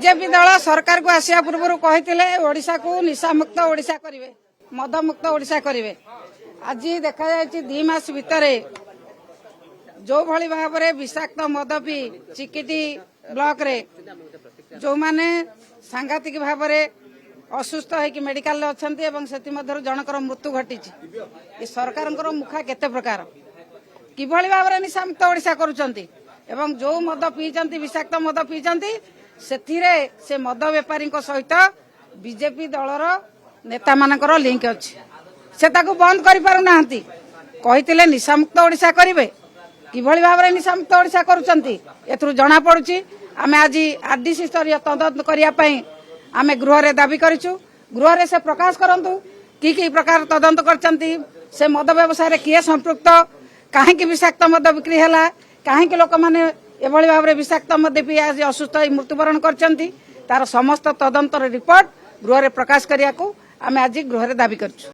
BJP दल सरकार को आसिया पूर्व कहते ओडिशा को निशामुक्त ओडिशा करेंगे मदमुक्त ओडिशा करेंगे। आज देखा जाए 2 मास भितर जो भली भाव में विषाक्त मद पी चिकिटी ब्लॉक रे जो माने सांघातिक भाव में असुस्थ होकर मेडिकल अच्छा जनकर मृत्यु घटी सरकार मुखा केते प्रकार किभली भाव में निशामुक्त ओडिशा करुचंती एवं जो मद पीचंती विषाक्त मद पीचंती से मद बेपारी सहित बीजेपी दलर नेता मानकर लिंक अच्छी से ताकू बंद कर पारुना कहते निशामुक्त ओडिशा करेंगे किभली भाव में निशामुक्त ओडिशा करुचंती एथुरु जना पड़ुची आमे आज आरडीसी स्तरीय तदंत करने आमे गृह रे दाबी करिछु। गृह रे से प्रकाश करंतु की प्रकार तदंत करचंती से मद व्यवसाय रे किए संपृक्त काहेकि विषाक्त मद बिक्री हैला काहेकि लोक माने एभली भाव में विषाक्त मद पी आज असुस्थ होई मृत्युवरण करचंती तार समस्त तदंतर रिपोर्ट गृह रे प्रकाश करिया को आमे आज गृह रे दाबी करछु।